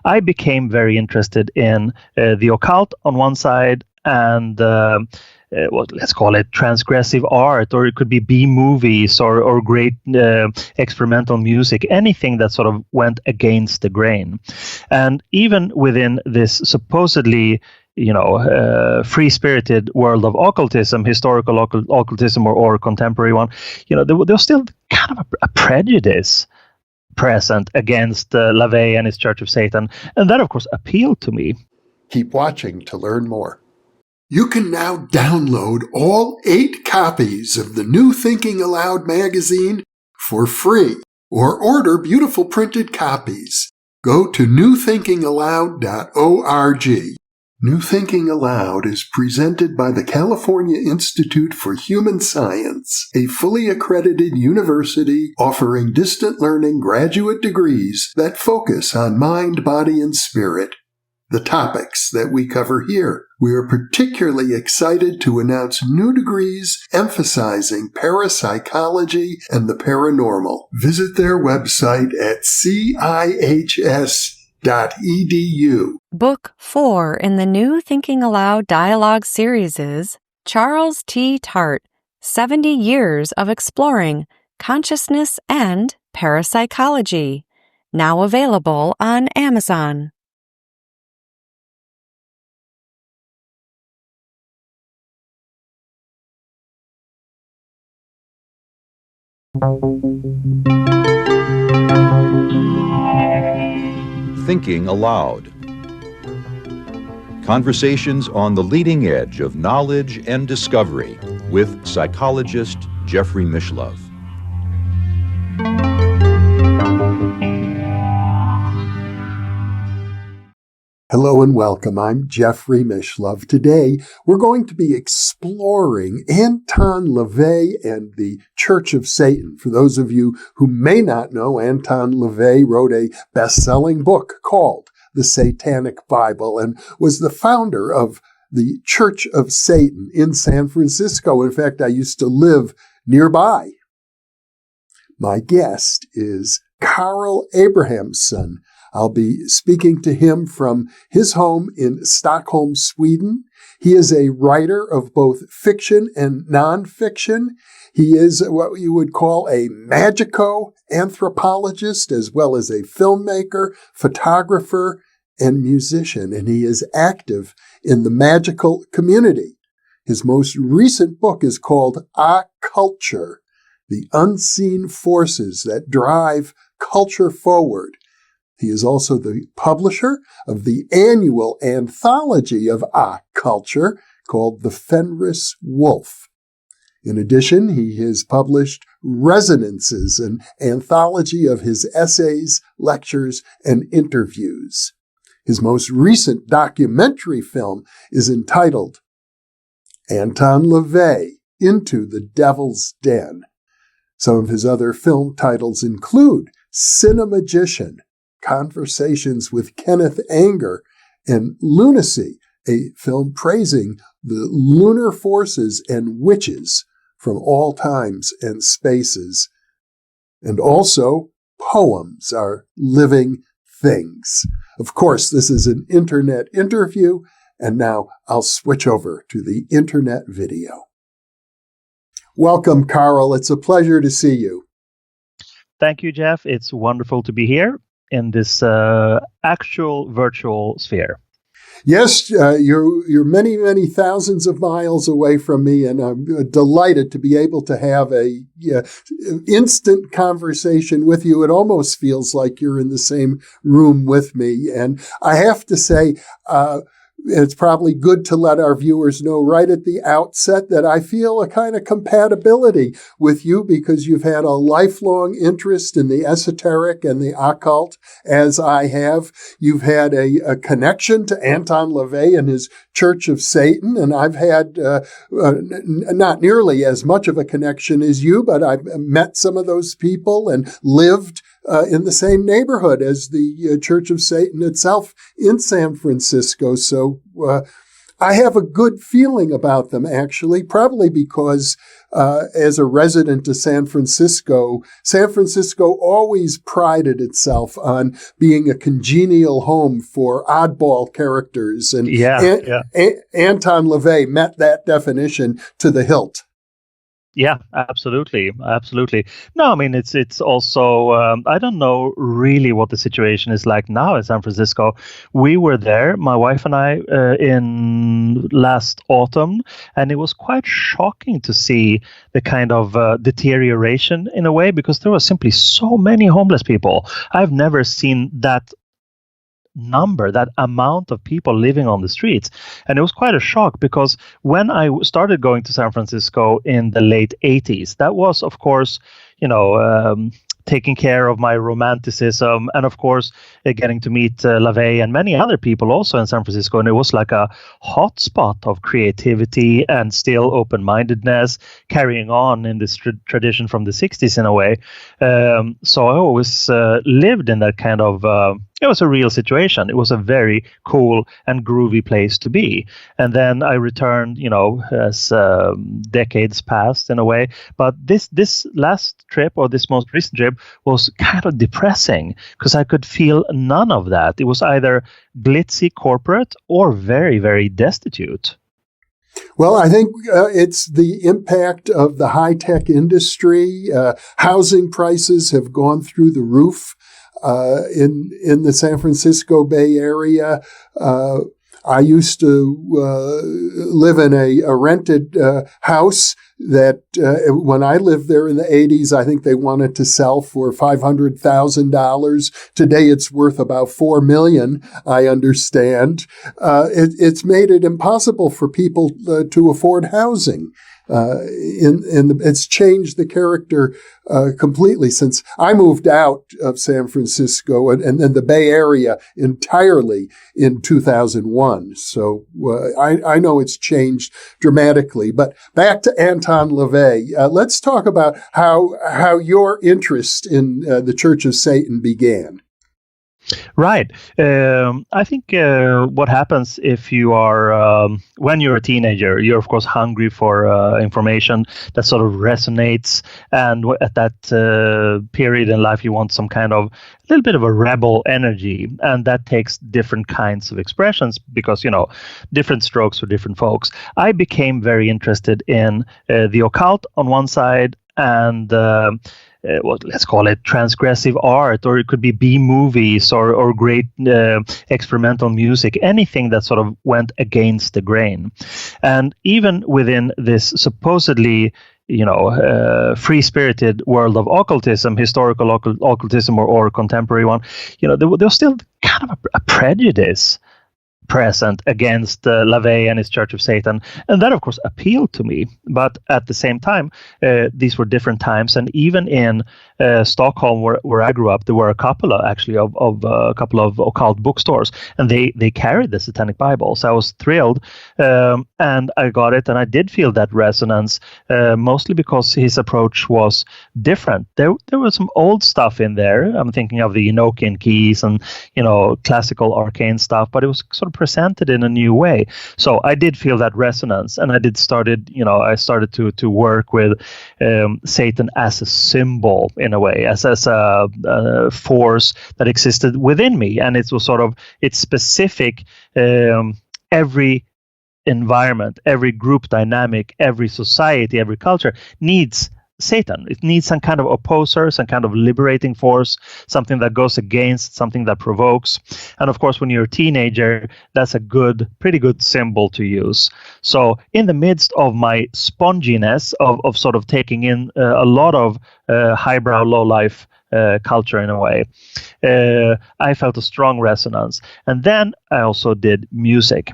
I became very interested in the occult on one side and let's call it transgressive art, or it could be B-movies or great experimental music, anything that sort of went against the grain. And even within this supposedly free-spirited world of occultism, historical occultism or contemporary one, there's still kind of a prejudice present against LaVey and his Church of Satan. And that, of course, appealed to me. Keep watching to learn more. You can now download all 8 copies of the New Thinking Aloud magazine for free, or order beautiful printed copies. Go to newthinkingaloud.org. New Thinking Aloud is presented by the California Institute for Human Science, a fully accredited university offering distant learning graduate degrees that focus on mind, body, and spirit. The topics that we cover here. We are particularly excited to announce new degrees emphasizing parapsychology and the paranormal. Visit their website at cihs.edu. Book 4 in the New Thinking Aloud dialogue series is Charles T. Tart, 70 Years of Exploring Consciousness and Parapsychology, now available on Amazon. Thinking Aloud. Conversations on the leading edge of knowledge and discovery with psychologist Jeffrey Mishlove. Hello and welcome. I'm Jeffrey Mishlove. Today, we're going to be exploring Anton LaVey and the Church of Satan. For those of you who may not know, Anton LaVey wrote a best-selling book called The Satanic Bible and was the founder of the Church of Satan in San Francisco. In fact, I used to live nearby. My guest is Carl Abrahamsson. I'll be speaking to him from his home in Stockholm, Sweden. He is a writer of both fiction and nonfiction. He is what you would call a magico-anthropologist, as well as a filmmaker, photographer, and musician, and he is active in the magical community. His most recent book is called Occulture, The Unseen Forces That Drive Culture Forward. He is also the publisher of the annual anthology of occulture called The Fenris Wolf. In addition, he has published Resonances, an anthology of his essays, lectures, and interviews. His most recent documentary film is entitled Anton LaVey, Into the Devil's Den. Some of his other film titles include Cinemagician, Conversations with Kenneth Anger, and Lunacy, a film praising the lunar forces and witches from all times and spaces. And also, Poems Are Living Things. Of course, this is an internet interview, and now I'll switch over to the internet video. Welcome, Carl. It's a pleasure to see you. Thank you, Jeff. It's wonderful to be here in this actual virtual sphere. Yes, you're many, many thousands of miles away from me, and I'm delighted to be able to have a instant conversation with you. It almost feels like you're in the same room with me. And I have to say, it's probably good to let our viewers know right at the outset that I feel a kind of compatibility with you because you've had a lifelong interest in the esoteric and the occult, as I have. You've had a connection to Anton LaVey and his Church of Satan, and I've had not nearly as much of a connection as you, but I've met some of those people and lived in the same neighborhood as the Church of Satan itself in San Francisco. So I have a good feeling about them, actually, probably because as a resident of San Francisco always prided itself on being a congenial home for oddball characters. And Anton LaVey met that definition to the hilt. Yeah, absolutely. No, I mean, it's also, I don't know really what the situation is like now in San Francisco. We were there, my wife and I, in last autumn, and it was quite shocking to see the kind of deterioration in a way, because there were simply so many homeless people. I've never seen that amount of people living on the streets. And it was quite a shock, because when I started going to San Francisco in the late 80s, that was, of course, taking care of my romanticism, and of course getting to meet LaVey and many other people also in San Francisco. And it was like a hotspot of creativity and still open-mindedness, carrying on in this tradition from the 60s in a way. So I always lived in that kind of it was a real situation. It was a very cool and groovy place to be. And then I returned, as decades passed in a way. But this last trip, or this most recent trip, was kind of depressing, because I could feel none of that. It was either glitzy corporate or very, very destitute. Well, I think it's the impact of the high-tech industry. Housing prices have gone through the roof. In the San Francisco Bay Area. I used to live in a rented house that when I lived there in the 80s, I think they wanted to sell for $500,000. Today it's worth about $4 million, I understand. It's made it impossible for people to afford housing. It's changed the character completely since I moved out of San Francisco and then the Bay Area entirely in 2001. So I know it's changed dramatically. But back to Anton LaVey. Let's talk about how your interest in the Church of Satan began. Right. I think what happens if you are, when you're a teenager, you're of course hungry for information that sort of resonates. And at that period in life, you want some kind of a little bit of a rebel energy. And that takes different kinds of expressions because, different strokes for different folks. I became very interested in the occult on one side and let's call it transgressive art, or it could be B-movies or great experimental music, anything that sort of went against the grain. And even within this supposedly free-spirited world of occultism, historical occultism or contemporary one, there was still kind of a prejudice present against LaVey and his Church of Satan. And that, of course, appealed to me. But at the same time, these were different times. And even in Stockholm, where I grew up, there were a couple of a couple of occult bookstores, and they carried the Satanic Bible. So I was thrilled, and I got it, and I did feel that resonance, mostly because his approach was different. There was some old stuff in there. I'm thinking of the Enochian keys and classical arcane stuff, but it was sort of presented in a new way. So I did feel that resonance, and I started to work with Satan as a symbol in a way, as a force that existed within me, and it was sort of it's specific. Every environment, every group dynamic, every society, every culture needs Satan. It needs some kind of opposer, some kind of liberating force, something that goes against, something that provokes. And of course, when you're a teenager, that's a pretty good symbol to use. So in the midst of my sponginess of sort of taking in a lot of highbrow, low-life culture in a way, I felt a strong resonance. And then I also did music.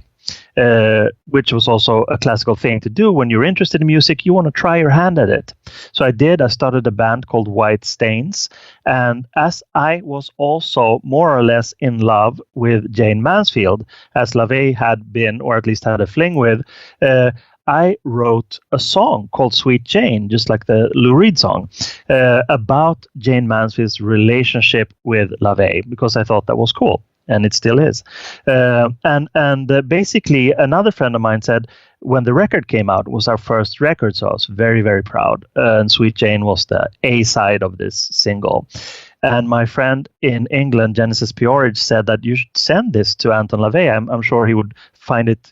Which was also a classical thing to do. When you're interested in music, you want to try your hand at it. So I started a band called White Stains. And as I was also more or less in love with Jane Mansfield, as LaVey had been, or at least had a fling with, I wrote a song called Sweet Jane, just like the Lou Reed song, about Jane Mansfield's relationship with LaVey, because I thought that was cool. and it still is. Basically, another friend of mine said, when the record came out, it was our first record, so I was very, very proud. And Sweet Jane was the A side of this single. And my friend in England, Genesis Peorage, said that you should send this to Anton LaVey. I'm sure he would find it,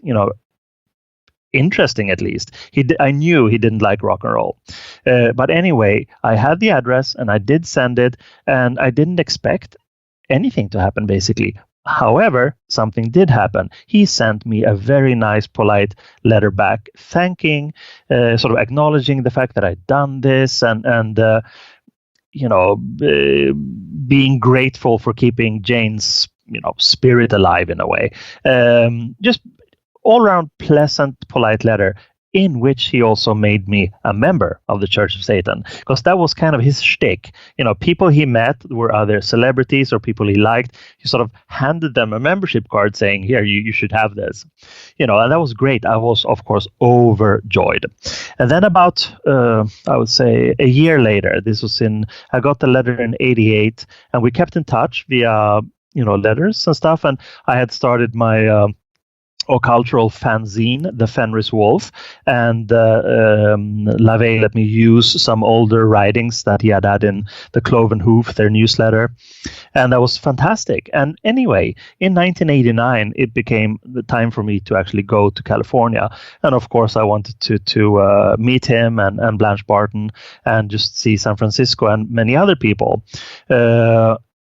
interesting at least. I knew he didn't like rock and roll. But anyway, I had the address and I did send it, and I didn't expect anything to happen, basically. However, something did happen. He sent me a very nice, polite letter back, thanking, sort of acknowledging the fact that I'd done this, and being grateful for keeping Jane's, spirit alive in a way. Just all around pleasant, polite letter, in which he also made me a member of the Church of Satan, because that was kind of his shtick. People he met were either celebrities or people he liked. He sort of handed them a membership card saying, here, you should have this. And that was great. I was, of course, overjoyed. And then about, I would say, a year later, I got the letter in 1988, and we kept in touch via, letters and stuff. And I had started my occultural fanzine, The Fenris Wolf, and LaVey let me use some older writings that he had in the Cloven Hoof, their newsletter, and that was fantastic. And anyway, in 1989, it became the time for me to actually go to California, and of course, I wanted to meet him and Blanche Barton, and just see San Francisco and many other people.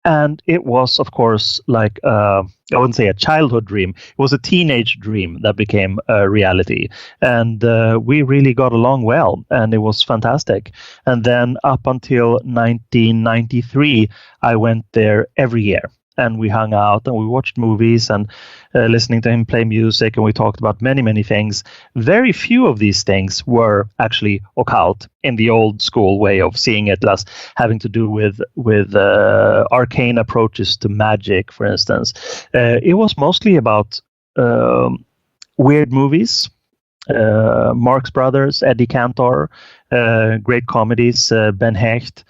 And it was, of course, like, I wouldn't say a childhood dream. It was a teenage dream that became a reality. And we really got along well, and it was fantastic. And then up until 1993, I went there every year. And we hung out and we watched movies and listening to him play music, and we talked about many, many things. Very few of these things were actually occult in the old school way of seeing it, as having to do with arcane approaches to magic, for instance. It was mostly about weird movies, Marx Brothers, Eddie Cantor, great comedies, Ben Hecht,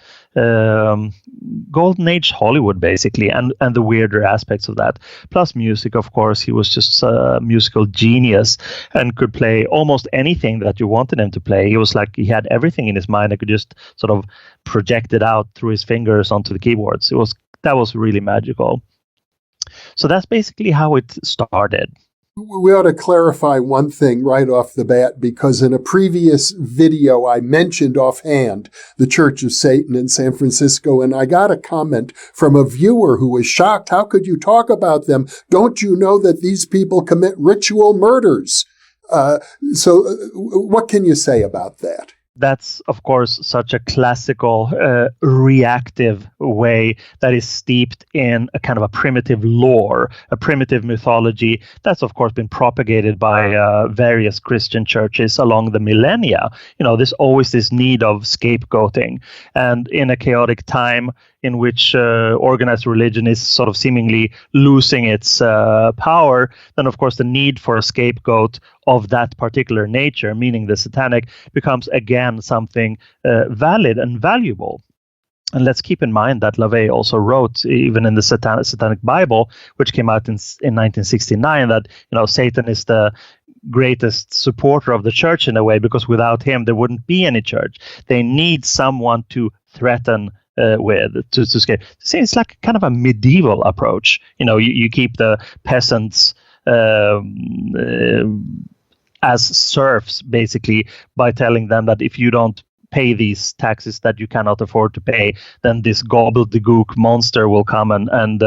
Golden Age Hollywood, basically, and the weirder aspects of that. Plus music, of course. He was just a musical genius and could play almost anything that you wanted him to play. He was like, he had everything in his mind and could just sort of project it out through his fingers onto the keyboards. That was really magical. So that's basically how it started. We ought to clarify one thing right off the bat, because in a previous video I mentioned offhand the Church of Satan in San Francisco, and I got a comment from a viewer who was shocked. How could you talk about them? Don't you know that these people commit ritual murders? So what can you say about that? That's, of course, such a classical reactive way that is steeped in a kind of a primitive lore, a primitive mythology that's, of course, been propagated by various Christian churches along the millennia. There's always this need of scapegoating. And in a chaotic time in which organized religion is sort of seemingly losing its power, then, of course, the need for a scapegoat of that particular nature, meaning the satanic, becomes again something valid and valuable. And let's keep in mind that LaVey also wrote, even in the Satanic Bible, which came out in 1969, that Satan is the greatest supporter of the church in a way, because without him there wouldn't be any church. They need someone to threaten to scare. It's like kind of a medieval approach. You keep the peasants as serfs, basically, by telling them that if you don't pay these taxes that you cannot afford to pay, then this gobbledygook monster will come and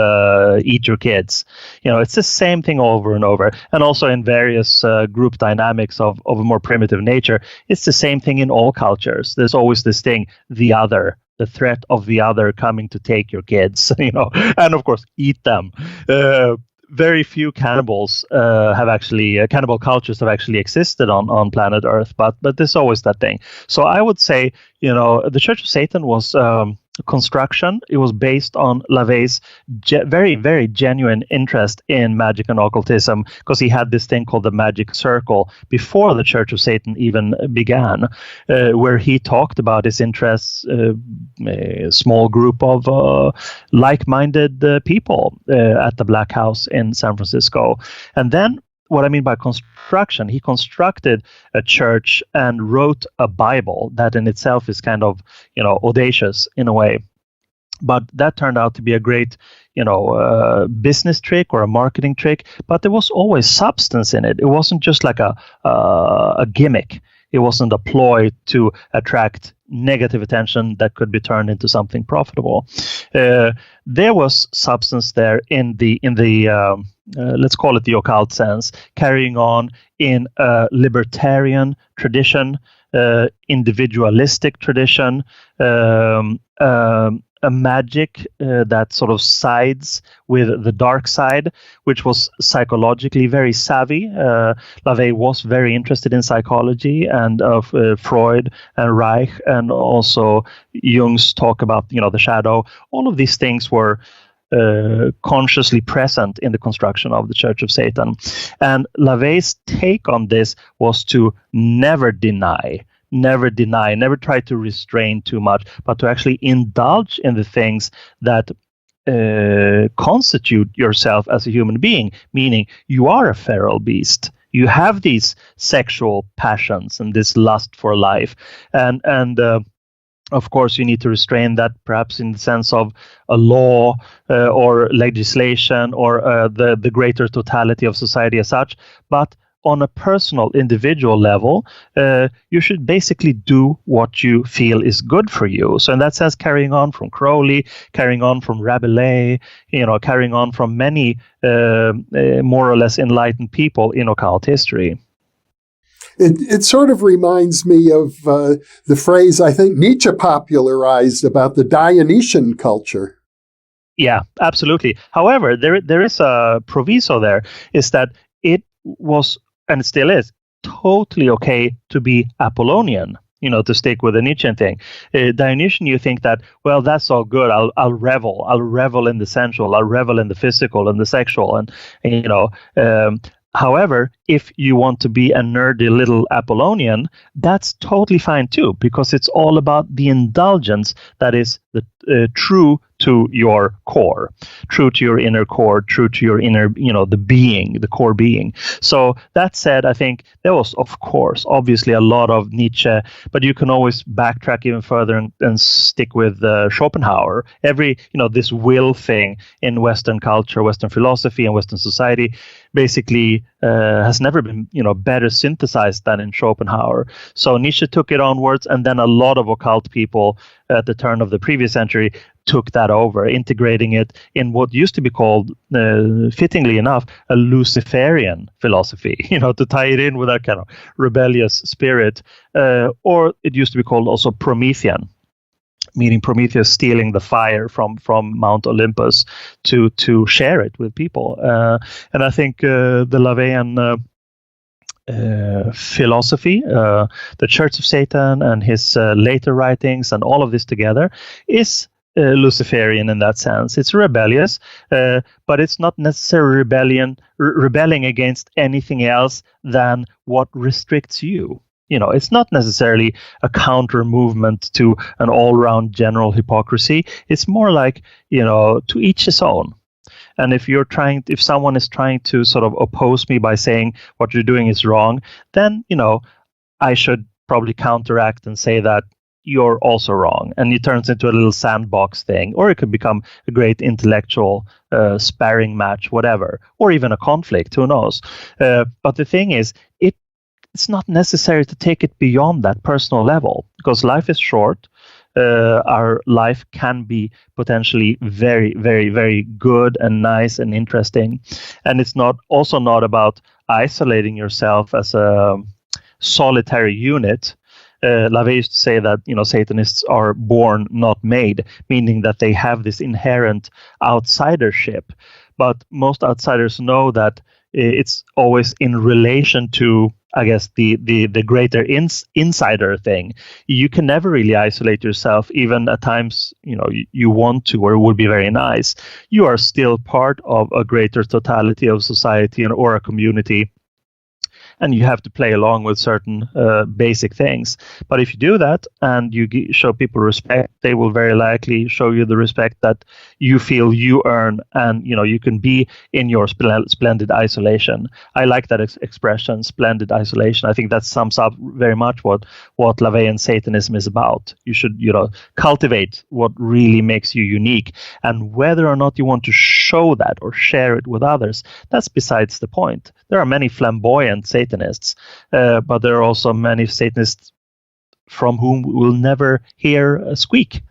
eat your kids. It's the same thing over and over. And also in various group dynamics of a more primitive nature, it's the same thing in all cultures. There's always this thing, the other, the threat of the other coming to take your kids, and of course eat them. Very few cannibals cannibal cultures have actually existed on planet Earth, but there's always that thing. So I would say, the Church of Satan was construction. It was based on LaVey's very, very genuine interest in magic and occultism, because he had this thing called the Magic Circle before the Church of Satan even began, where he talked about his interests, a small group of like-minded people at the Black House in San Francisco. And then what I mean by construction, he constructed a church and wrote a Bible that in itself is kind of, audacious in a way. But that turned out to be a great, business trick or a marketing trick. But there was always substance in it. It wasn't just like a gimmick. It wasn't a ploy to attract negative attention that could be turned into something profitable. There was substance there in the let's call it the occult sense, carrying on in a libertarian tradition, individualistic tradition, a magic that sort of sides with the dark side, which was psychologically very savvy. LaVey was very interested in psychology and of Freud and Reich, and also Jung's talk about the shadow. All of these things were consciously present in the construction of the Church of Satan. And LaVey's take on this was to never deny, never try to restrain too much, but to actually indulge in the things that constitute yourself as a human being, meaning you are a feral beast. You have these sexual passions and this lust for life. And of course, you need to restrain that, perhaps in the sense of a law or legislation or the greater totality of society as such. But on a personal, individual level, you should basically do what you feel is good for you. So in that sense, carrying on from Crowley, carrying on from Rabelais, carrying on from many more or less enlightened people in occult history. It sort of reminds me of the phrase I think Nietzsche popularized about the Dionysian culture. Yeah, absolutely. However, there is a proviso there, is that it was, and it still is, totally okay to be Apollonian, to stick with the Nietzschean thing. Dionysian, you think that, well, that's all good. I'll revel in the sensual. I'll revel in the physical and the sexual. And however, if you want to be a nerdy little Apollonian, that's totally fine too, because it's all about the indulgence that is true to your core, true to your inner core, true to your inner, the being, the core being. So that said, I think there was, of course, obviously a lot of Nietzsche, but you can always backtrack even further and stick with Schopenhauer. Every, this will thing in Western culture, Western philosophy, and Western society basically has never been, better synthesized than in Schopenhauer. So Nietzsche took it onwards, and then a lot of occult people at the turn of the previous century took that over, integrating it in what used to be called, fittingly enough, a Luciferian philosophy, to tie it in with that kind of rebellious spirit. Or it used to be called also Promethean, meaning Prometheus stealing the fire from Mount Olympus to share it with people. And I think the LaVeyan philosophy, the Church of Satan and his later writings and all of this together is Luciferian in that sense. It's rebellious, but it's not necessarily rebelling against anything else than what restricts you. It's not necessarily a counter movement to an all-round general hypocrisy. It's more like, to each his own. And if someone is trying to sort of oppose me by saying what you're doing is wrong, then, I should probably counteract and say that you're also wrong. And it turns into a little sandbox thing, or it could become a great intellectual sparring match, whatever, or even a conflict, who knows. But the thing is, it's not necessary to take it beyond that personal level, because life is short. Our life can be potentially very, very, very good and nice and interesting. And it's not about isolating yourself as a solitary unit. LaVey used to say that, Satanists are born, not made, meaning that they have this inherent outsidership. But most outsiders know that it's always in relation to I guess the greater insider thing. You can never really isolate yourself, even at times you want to, or it would be very nice. You are still part of a greater totality of society or a community, and you have to play along with certain basic things. But if you do that and you show people respect, they will very likely show you the respect that you feel you earn, and you can be in your splendid isolation. I like that expression, splendid isolation. I think that sums up very much what LaVey Satanism is about. You should cultivate what really makes you unique, and whether or not you want to show that or share it with others, that's besides the point. There are many flamboyant Satanists, but there are also many Satanists from whom we'll never hear a squeak.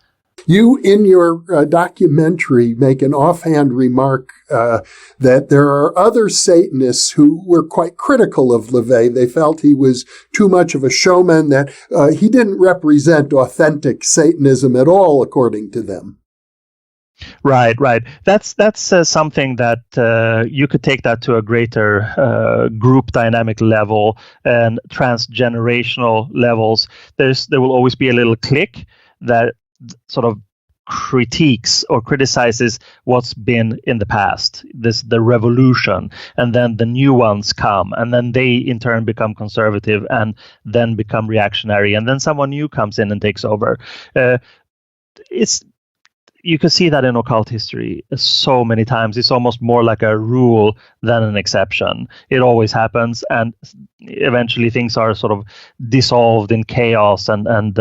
You, in your documentary, make an offhand remark that there are other Satanists who were quite critical of LaVey. They felt he was too much of a showman, that he didn't represent authentic Satanism at all, according to them. Right. That's something that you could take that to a greater group dynamic level and transgenerational levels. There will always be a little clique that sort of critiques or criticizes what's been in the past, the revolution, and then the new ones come, and then they in turn become conservative and then become reactionary, and then someone new comes in and takes over. You can see that in occult history so many times. It's almost more like a rule than an exception. It always happens, and eventually things are sort of dissolved in chaos and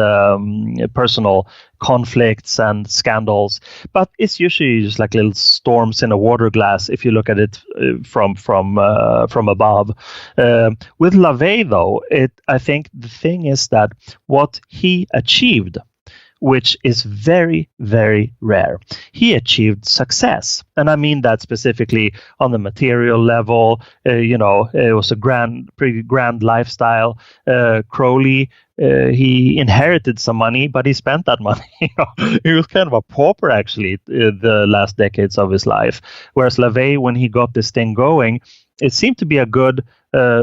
personal conflicts and scandals. But it's usually just like little storms in a water glass if you look at it from above. With LaVey, though, I think the thing is that what he achieved, which is very, very rare. He achieved success. And I mean that specifically on the material level. It was a pretty grand lifestyle. Crowley, he inherited some money, but he spent that money. He was kind of a pauper, actually, the last decades of his life. Whereas LaVey, when he got this thing going, it seemed to be a good,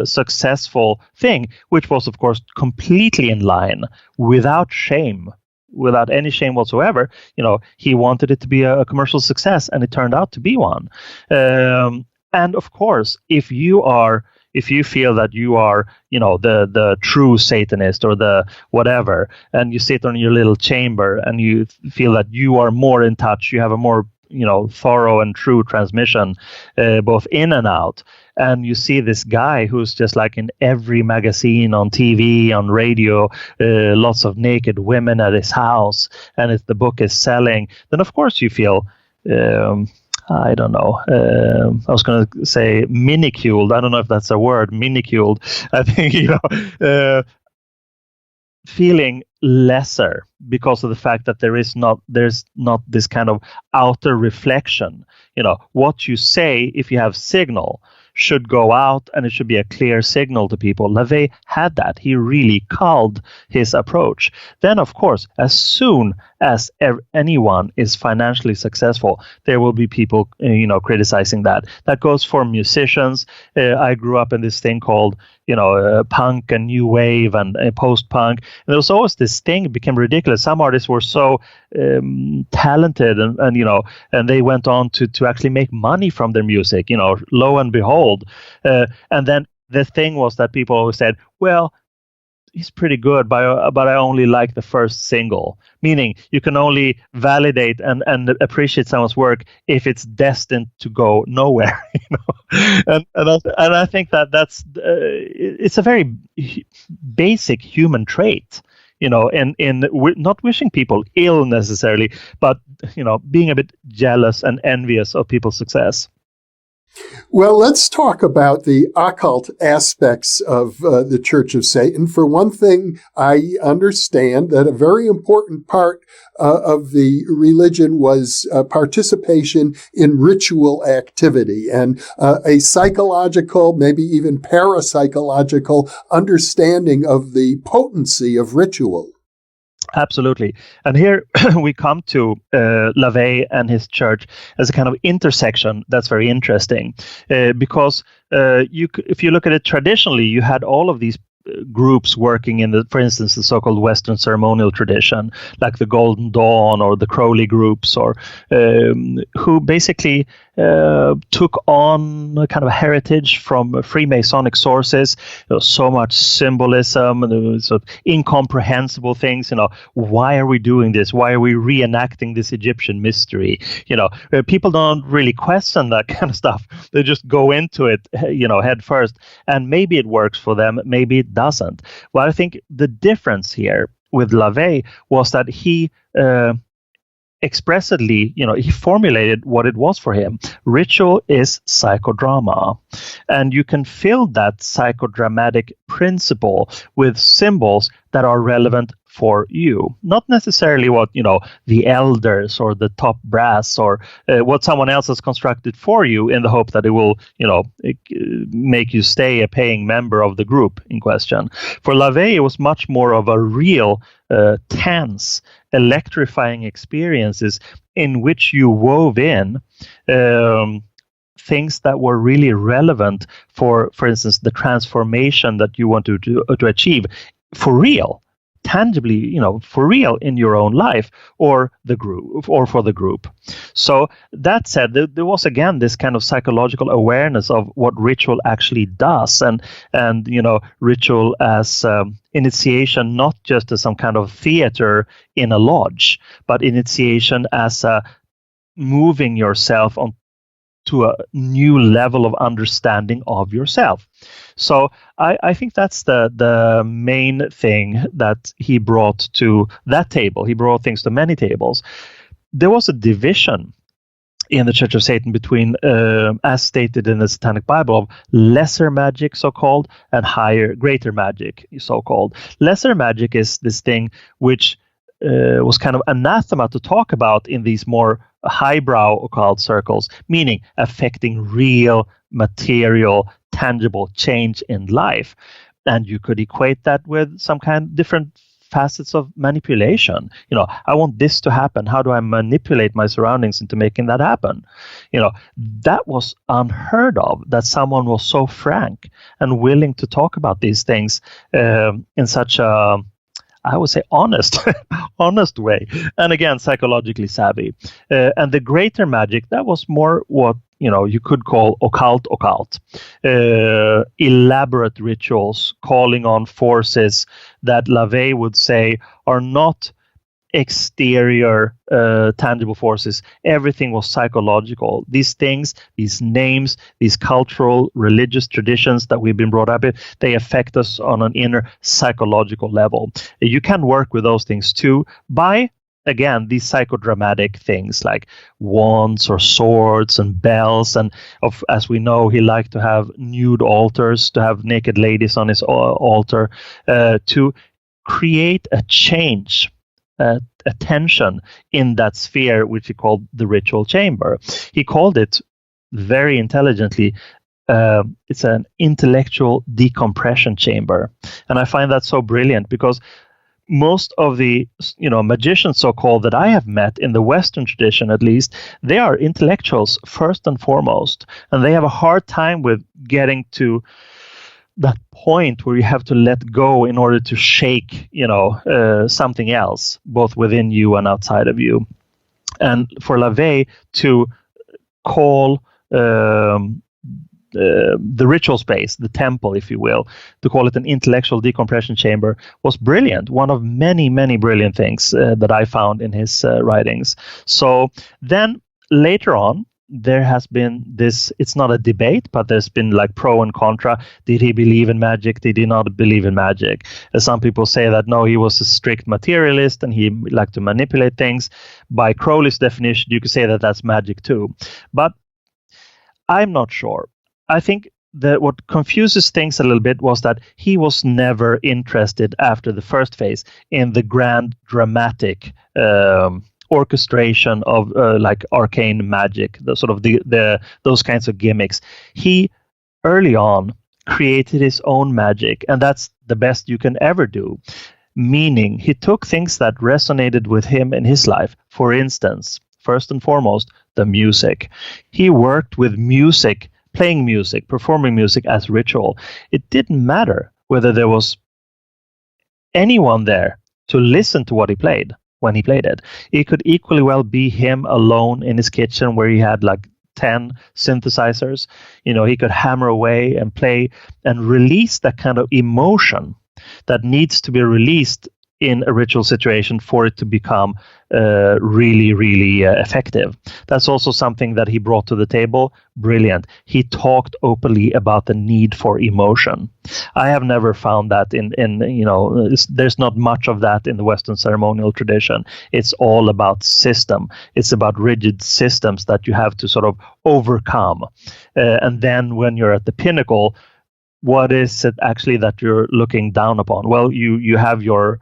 successful thing, which was, of course, completely in line, without shame. Without any shame whatsoever. He wanted it to be a commercial success, and it turned out to be one. And of course, if you feel that you are, the true Satanist or the whatever, and you sit on your little chamber and you feel that you are more in touch, you have a more thorough and true transmission, both in and out. And you see this guy who's just like in every magazine, on TV, on radio, lots of naked women at his house, and the book is selling, then of course you feel, I don't know, I was going to say miniculed. I don't know if that's a word, miniculed. I think, feeling lesser because of the fact that there's not this kind of outer reflection. What you say, if you have signal, should go out, and it should be a clear signal to people. LaVey had that. He really called his approach. Then, of course, as soon as anyone is financially successful, there will be people, criticizing that. That goes for musicians. I grew up in this thing called, punk and new wave and post-punk. And there was always this thing, it became ridiculous. Some artists were so talented and they went on to actually make money from their music, lo and behold. And then the thing was that people always said, well, he's pretty good, but I only like the first single. Meaning you can only validate and appreciate someone's work if it's destined to go nowhere. And I think that's it's a very basic human trait. In not wishing people ill necessarily, but being a bit jealous and envious of people's success. Well, let's talk about the occult aspects of the Church of Satan. For one thing, I understand that a very important part of the religion was participation in ritual activity and a psychological, maybe even parapsychological understanding of the potency of ritual. Absolutely. And here we come to LaVey and his church as a kind of intersection that's very interesting, because if you look at it traditionally, you had all of these groups working in for instance, the so-called Western ceremonial tradition, like the Golden Dawn or the Crowley groups, or who basically took on a kind of heritage from Freemasonic sources. So much symbolism and sort of incomprehensible things. Why are we doing this? Why are we reenacting this Egyptian mystery? People don't really question that kind of stuff. They just go into it, head first, and maybe it works for them, maybe it doesn't. Well, I think the difference here with LaVey was that he expressly, he formulated what it was for him. Ritual is psychodrama. And you can fill that psychodramatic principle with symbols that are relevant for you. Not necessarily what, the elders or the top brass or what someone else has constructed for you in the hope that it will, make you stay a paying member of the group in question. For LaVey, it was much more of a real, tense, electrifying experiences in which you wove in things that were really relevant for instance, the transformation that you want to achieve for real, tangibly, for real in your own life or the group or for the group. So that said, there was again this kind of psychological awareness of what ritual actually does, and ritual as initiation, not just as some kind of theater in a lodge, but initiation as moving yourself on to a new level of understanding of yourself. So I think that's the main thing that he brought to that table. He brought things to many tables. There was a division in the Church of Satan between, as stated in the Satanic Bible, of lesser magic, so-called, and greater magic, so-called. Lesser magic is this thing which was kind of anathema to talk about in these more highbrow occult circles, meaning affecting real, material, tangible change in life. And you could equate that with some kind of different facets of manipulation. I want this to happen. How do I manipulate my surroundings into making that happen? That was unheard of, that someone was so frank and willing to talk about these things in such a, I would say, honest way, and again, psychologically savvy. And the greater magic, that was more what you could call occult, elaborate rituals calling on forces that LaVey would say are not exterior tangible forces. Everything was psychological. These things, these names, these cultural, religious traditions that we've been brought up in, they affect us on an inner psychological level. You can work with those things too by, again, these psychodramatic things like wands or swords and bells. And as we know, he liked to have nude altars, to have naked ladies on his altar, to create a change, a tension in that sphere, which he called the ritual chamber. He called it very intelligently, it's an intellectual decompression chamber. And I find that so brilliant, because most of the magicians, so-called, that I have met in the Western tradition, at least, they are intellectuals first and foremost, and they have a hard time with getting to that point where you have to let go in order to shake something else, both within you and outside of you. And for LaVey to call the ritual space, the temple, if you will, to call it an intellectual decompression chamber was brilliant. One of many, many brilliant things that I found in his writings. So then later on, there has been this, it's not a debate, but there's been like pro and contra. Did he believe in magic? Did he not believe in magic? Some people say that no, he was a strict materialist and he liked to manipulate things. By Crowley's definition, you could say that that's magic too. But I'm not sure. I think that what confuses things a little bit was that he was never interested after the first phase in the grand dramatic orchestration of like arcane magic, the sort of the those kinds of gimmicks. He early on created his own magic, and that's the best you can ever do. meaning he took things that resonated with him in his life. For instance, first and foremost, the music. He worked with music, playing music, performing music as ritual. It didn't matter whether there was anyone there to listen to what he played when he played it. It could equally well be him alone in his kitchen where he had like 10 synthesizers. He could hammer away and play and release that kind of emotion that needs to be released in a ritual situation for it to become really, really effective. That's also something that he brought to the table. Brilliant. He talked openly about the need for emotion. I have never found that in there's not much of that in the Western ceremonial tradition. It's all about system. It's about rigid systems that you have to sort of overcome. And then when you're at the pinnacle, what is it actually that you're looking down upon? Well, you have your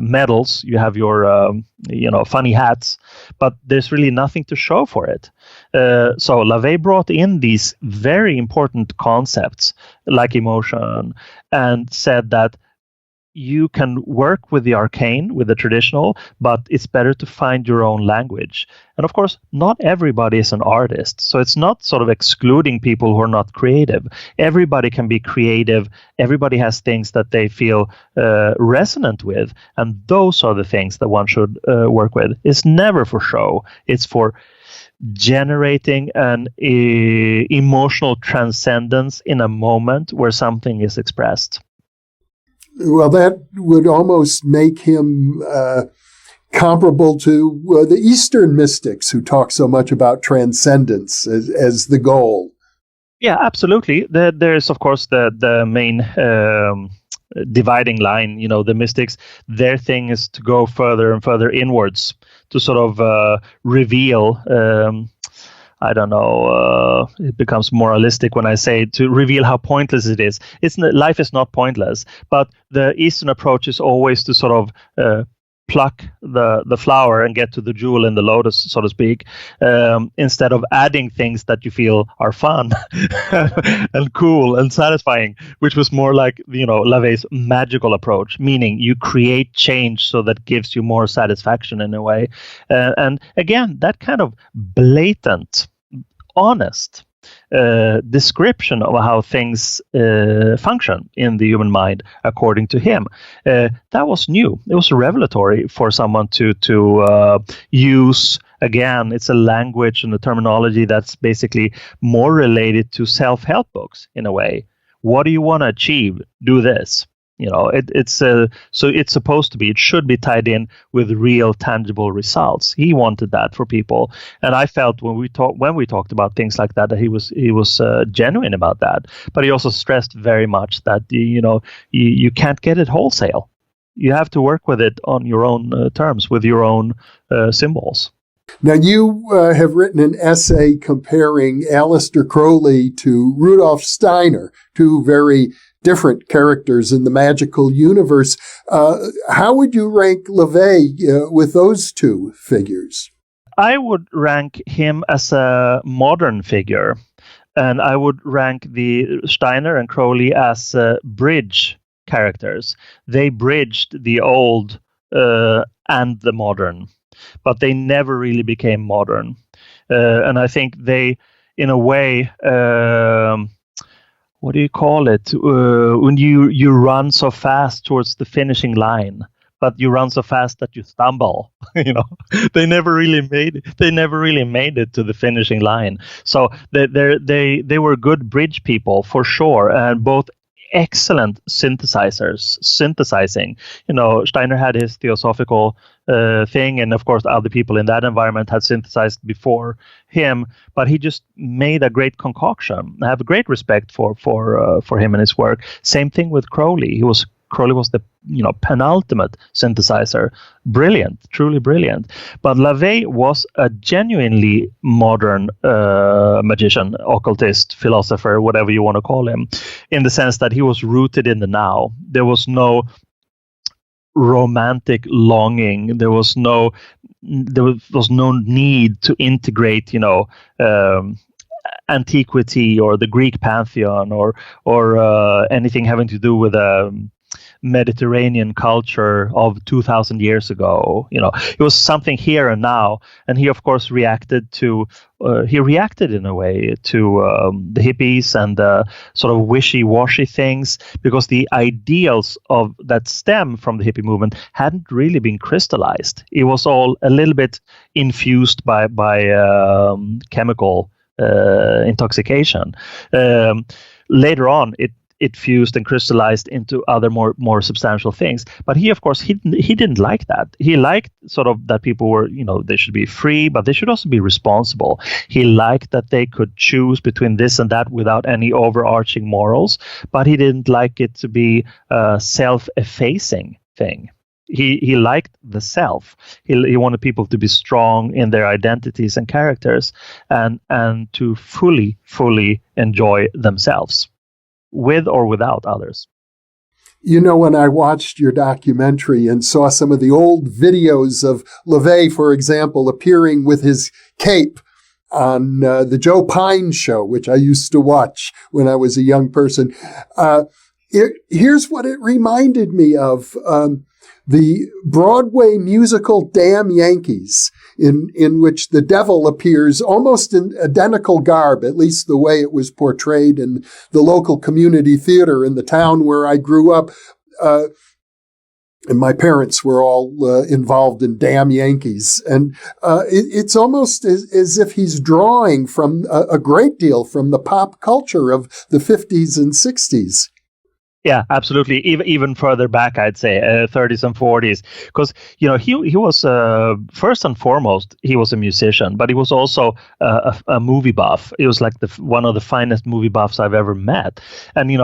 medals, you have your funny hats, but there's really nothing to show for it. So LaVey brought in these very important concepts like emotion and said that you can work with the arcane, with the traditional, but it's better to find your own language. And of course, not everybody is an artist. So it's not sort of excluding people who are not creative. Everybody can be creative. Everybody has things that they feel resonant with. And those are the things that one should work with. It's never for show. It's for generating an emotional transcendence in a moment where something is expressed. Well, that would almost make him comparable to the Eastern mystics who talk so much about transcendence as the goal. Yeah, absolutely. There's, of course, the main dividing line. The mystics, their thing is to go further and further inwards to sort of reveal I don't know, it becomes moralistic when I say to reveal how pointless it is. Life is not pointless, but the Eastern approach is always to sort of pluck the flower and get to the jewel in the lotus, so to speak, instead of adding things that you feel are fun and cool and satisfying, which was more like, LaVey's magical approach, meaning you create change so that gives you more satisfaction in a way. And again, that kind of blatant, honest description of how things function in the human mind, according to him, that was new. It was revelatory for someone to use. Again, it's a language and a terminology that's basically more related to self-help books in a way. What do you want to achieve? Do this. So it's supposed to be. It should be tied in with real, tangible results. He wanted that for people, and I felt when we talked about things like that he was genuine about that. But he also stressed very much that you can't get it wholesale. You have to work with it on your own terms, with your own symbols. Now, you have written an essay comparing Aleister Crowley to Rudolf Steiner, two very different characters in the magical universe. How would you rank LaVey with those two figures? I would rank him as a modern figure, and I would rank the Steiner and Crowley as bridge characters. They bridged the old and the modern, but they never really became modern. And I think they, in a way, what do you call it? When you run so fast towards the finishing line, but you run so fast that you stumble. They never really made it. They never really made it to the finishing line. So they were good bridge people for sure, and both excellent synthesizing. Steiner had his theosophical thing, and of course other people in that environment had synthesized before him, but he just made a great concoction. I have a great respect for him and his work. Same thing with Crowley. Crowley was the penultimate synthesizer. Brilliant, truly brilliant. But LaVey was a genuinely modern magician, occultist, philosopher, whatever you want to call him, in the sense that he was rooted in the now. There was no romantic longing. There was no need to integrate, antiquity or the Greek pantheon or anything having to do with Mediterranean culture of 2,000 years ago. It was something here and now, and he of course reacted in a way to the hippies and sort of wishy-washy things, because the ideals of that stem from the hippie movement hadn't really been crystallized. It was all a little bit infused by chemical intoxication. Later on, it fused and crystallized into other more substantial things. But he, of course, he didn't like that. He liked sort of that people were, they should be free, but they should also be responsible. He liked that they could choose between this and that without any overarching morals, but he didn't like it to be a self-effacing thing. He liked the self. He wanted people to be strong in their identities and characters, and to fully enjoy themselves, with or without others. When I watched your documentary and saw some of the old videos of LaVey, for example, appearing with his cape on the Joe Pine show, which I used to watch when I was a young person, here's what it reminded me of. The Broadway musical Damn Yankees, in which the devil appears almost in identical garb, at least the way it was portrayed in the local community theater in the town where I grew up. And my parents were all involved in Damn Yankees. And it's almost as if he's drawing from a great deal from the pop culture of the 50s and 60s. Yeah, absolutely. Even further back, I'd say 30s and 40s, because he was first and foremost he was a musician, but he was also a movie buff. He was like one of the finest movie buffs I've ever met, and he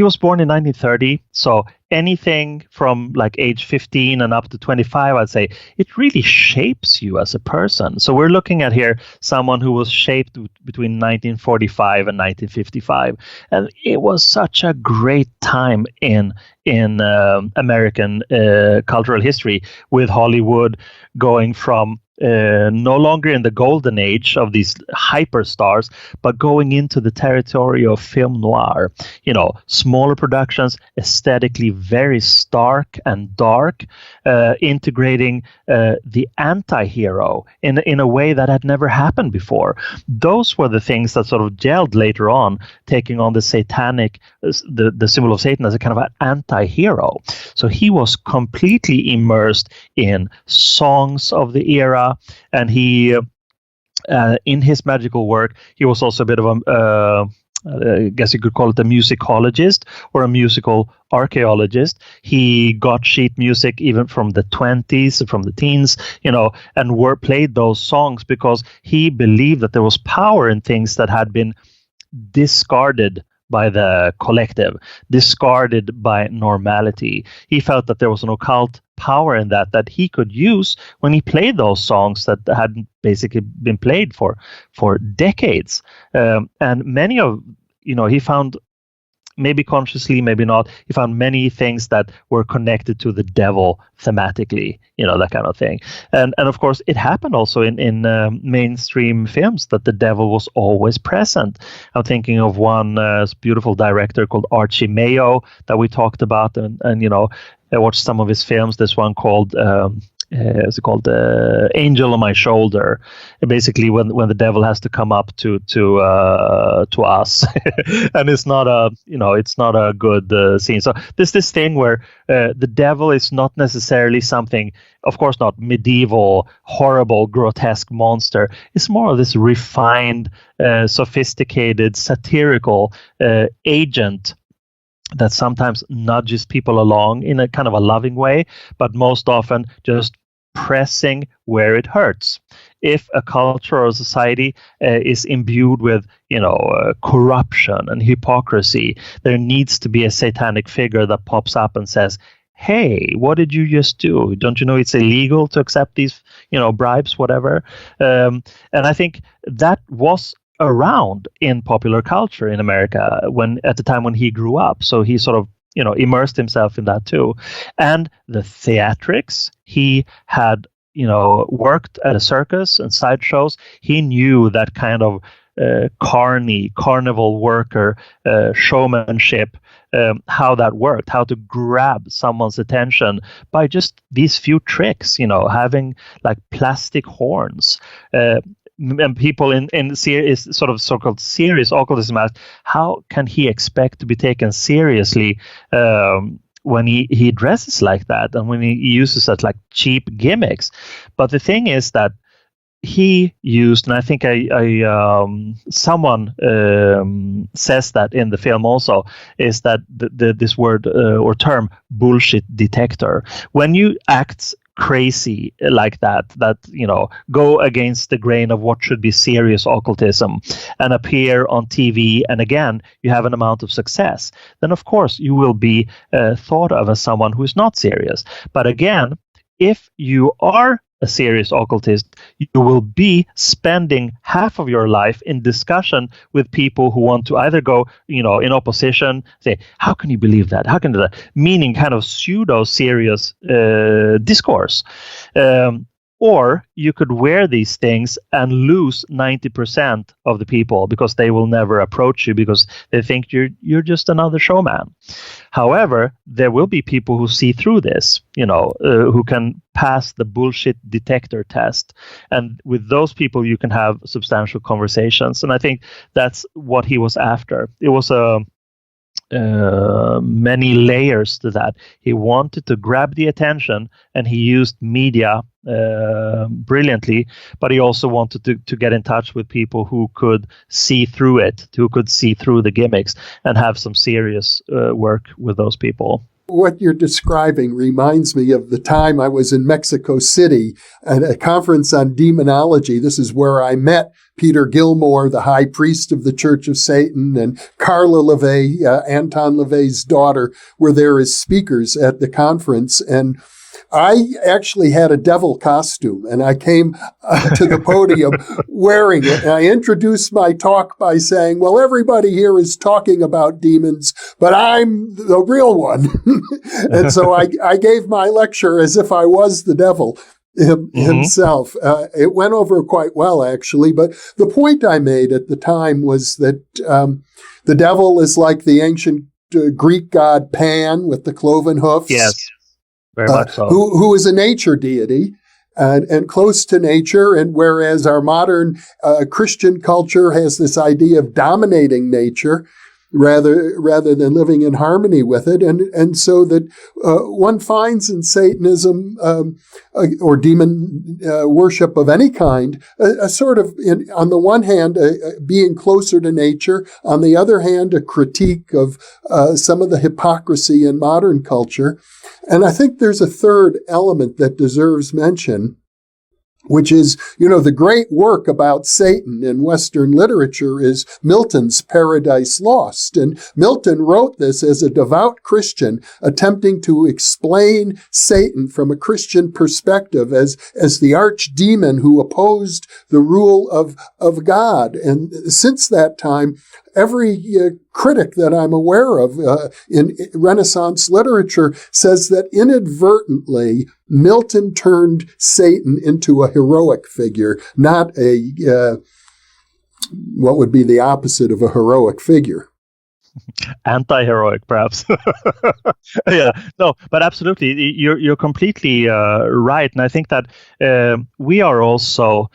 was born in 1930, so anything from like age 15 and up to 25, I'd say it really shapes you as a person. So we're looking at here someone who was shaped between 1945 and 1955, and it was such a great time in American cultural history, with Hollywood going from no longer in the golden age of these hyperstars, but going into the territory of film noir. Smaller productions, aesthetically very stark and dark, integrating the anti-hero in a way that had never happened before. Those were the things that sort of gelled later on, taking on the satanic, the symbol of Satan as a kind of an anti-hero. So he was completely immersed in songs of the era. And he, in his magical work, he was also a bit of I guess you could call it a musicologist or a musical archaeologist. He got sheet music even from the 20s, from the teens, and played those songs because he believed that there was power in things that had been discarded by the collective, discarded by normality. He felt that there was an occult power in that he could use when he played those songs that had basically been played for decades. And many of, he found, maybe consciously, maybe not, he found many things that were connected to the devil thematically, that kind of thing. And of course, it happened also in mainstream films that the devil was always present. I'm thinking of one beautiful director called Archie Mayo that we talked about, and I watched some of his films. This one called what's it called? Angel on My Shoulder. Basically, when the devil has to come up to us, and it's not a good scene. So there's this thing where the devil is not necessarily something, of course, not medieval, horrible, grotesque monster. It's more of this refined, sophisticated, satirical agent that sometimes nudges people along in a kind of a loving way, but most often just pressing where it hurts. If a culture or society is imbued with, corruption and hypocrisy, there needs to be a satanic figure that pops up and says, hey, what did you just do? Don't you know it's illegal to accept these, bribes, whatever? And I think that was around in popular culture in America at the time when he grew up. So he sort of, immersed himself in that too. And the theatrics, he had, worked at a circus and sideshows. He knew that kind of carnival worker showmanship, how that worked, how to grab someone's attention by just these few tricks, having like plastic horns. And people in serious, sort of so-called serious occultism ask, how can he expect to be taken seriously when he dresses like that and when he uses that like cheap gimmicks? But the thing is that he used, and I think someone says that in the film also, is that this word or term bullshit detector. When you act crazy like that go against the grain of what should be serious occultism and appear on TV, and again you have an amount of success, then of course you will be thought of as someone who is not serious. But again, if you are a serious occultist, you will be spending half of your life in discussion with people who want to either go, in opposition, say, how can you believe that? How can you do that? Meaning kind of pseudo-serious discourse. Or you could wear these things and lose 90% of the people because they will never approach you because they think you're just another showman. However, there will be people who see through this, who can pass the bullshit detector test. And with those people, you can have substantial conversations. And I think that's what he was after. It was many layers to that. He wanted to grab the attention, and he used media brilliantly, but he also wanted to get in touch with people who could see through it, who could see through the gimmicks and have some serious work with those people. What you're describing reminds me of the time I was in Mexico City at a conference on demonology. This is where I met Peter Gilmore, the high priest of the Church of Satan, and Carla LaVey, Anton LaVey's daughter, were there as speakers at the conference. And I actually had a devil costume, and I came to the podium wearing it. And I introduced my talk by saying, well, everybody here is talking about demons, but I'm the real one. And so I gave my lecture as if I was the devil himself. It went over quite well, actually. But the point I made at the time was that the devil is like the ancient Greek god Pan with the cloven hoofs. Yes. Very much so. Who is a nature deity and close to nature, and whereas our modern Christian culture has this idea of dominating nature rather than living in harmony with it, and so that one finds in Satanism or demon worship of any kind a sort of, on the one hand, being closer to nature, on the other hand, a critique of some of the hypocrisy in modern culture. And I think there's a third element that deserves mention, which is, the great work about Satan in Western literature is Milton's Paradise Lost. And Milton wrote this as a devout Christian attempting to explain Satan from a Christian perspective as the archdemon who opposed the rule of God. And since that time, every critic that I'm aware of in Renaissance literature says that inadvertently Milton turned Satan into a heroic figure, not what would be the opposite of a heroic figure. Anti-heroic, perhaps. Yeah, no, but absolutely, you're completely right, and I think that we are also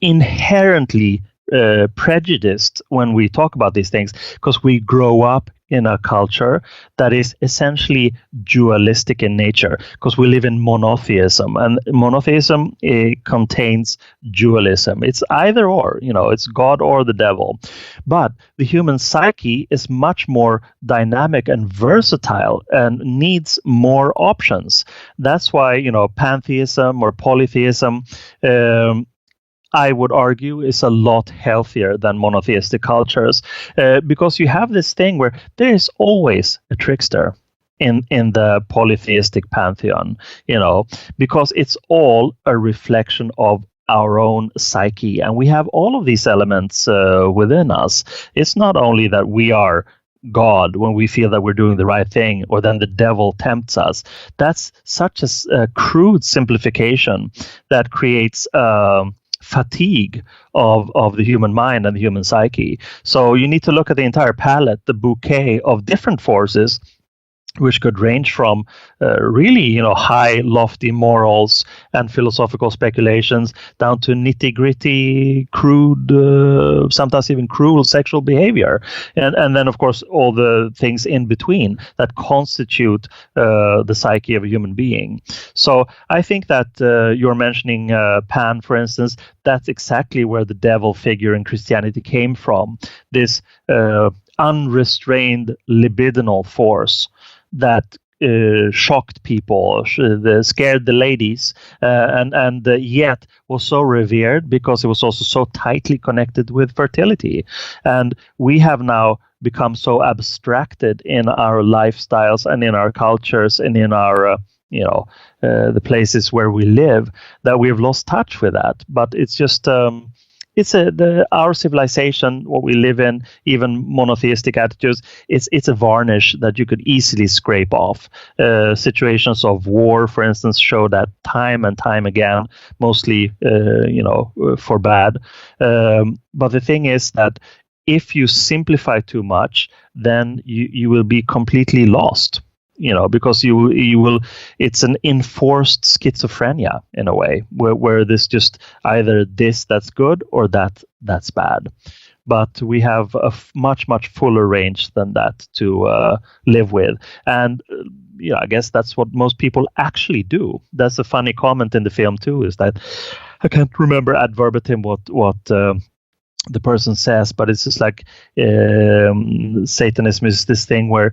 inherently prejudiced when we talk about these things, because we grow up in a culture that is essentially dualistic in nature, because we live in monotheism, and monotheism contains dualism. It's either or, it's God or the devil. But the human psyche is much more dynamic and versatile and needs more options. That's why, pantheism or polytheism, I would argue, is a lot healthier than monotheistic cultures, because you have this thing where there is always a trickster in the polytheistic pantheon, because it's all a reflection of our own psyche, and we have all of these elements within us. It's not only that we are God when we feel that we're doing the right thing, or then the devil tempts us. That's such a crude simplification that creates fatigue of the human mind and the human psyche. So you need to look at the entire palette, the bouquet of different forces, which could range from really, high, lofty morals and philosophical speculations down to nitty-gritty, crude, sometimes even cruel sexual behavior. And then, of course, all the things in between that constitute the psyche of a human being. So I think that you're mentioning Pan, for instance, that's exactly where the devil figure in Christianity came from. This unrestrained libidinal force that shocked people, scared the ladies, and yet was so revered because it was also so tightly connected with fertility. And we have now become so abstracted in our lifestyles and in our cultures and in our the places where we live that we have lost touch with that. But it's just our civilization, what we live in, even monotheistic attitudes, it's a varnish that you could easily scrape off. Situations of war, for instance, show that time and time again, mostly for bad. But the thing is that if you simplify too much, then you will be completely lost. Because you will, it's an enforced schizophrenia in a way, where this just either this that's good or that's bad. But we have a much fuller range than that to live with, and I guess that's what most people actually do. That's a funny comment in the film too, is that I can't remember ad verbatim what the person says, but it's just like Satanism is this thing where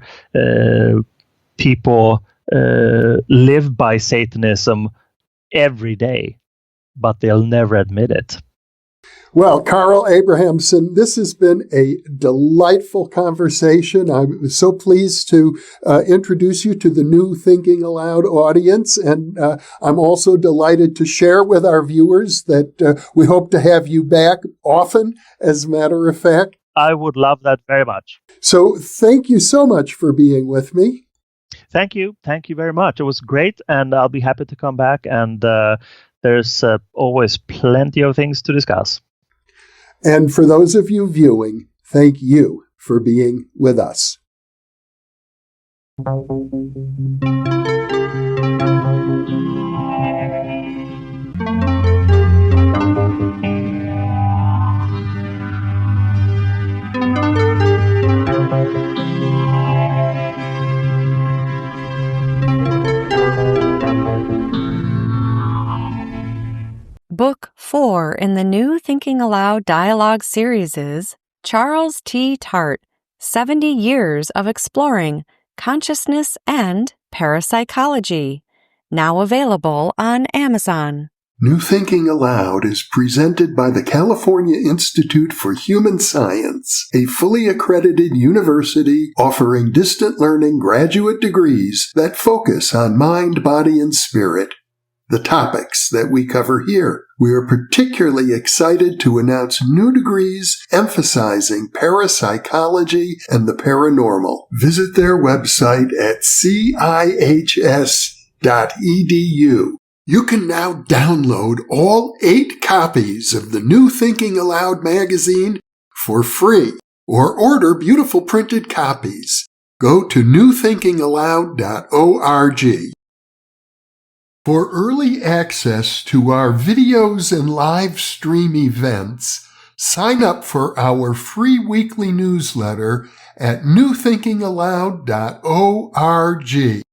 people live by Satanism every day, but they'll never admit it. Well, Carl Abrahamsson, this has been a delightful conversation. I'm so pleased to introduce you to the new Thinking Aloud audience, and I'm also delighted to share with our viewers that we hope to have you back often, as a matter of fact. I would love that very much. So thank you so much for being with me. Thank you very much. It was great, and I'll be happy to come back, and there's always plenty of things to discuss. And for those of you viewing, thank you for being with us. Book 4 in the new Thinking Aloud dialogue series is Charles T. Tart, 70 Years of Exploring Consciousness and Parapsychology, now available on Amazon. New Thinking Aloud is presented by the California Institute for Human Science, a fully accredited university offering distant learning graduate degrees that focus on mind, body, and spirit. The topics that we cover here. We are particularly excited to announce new degrees emphasizing parapsychology and the paranormal. Visit their website at cihs.edu. You can now download all 8 copies of the New Thinking Aloud magazine for free, or order beautiful printed copies. Go to newthinkingaloud.org. For early access to our videos and live stream events, sign up for our free weekly newsletter at newthinkingaloud.org.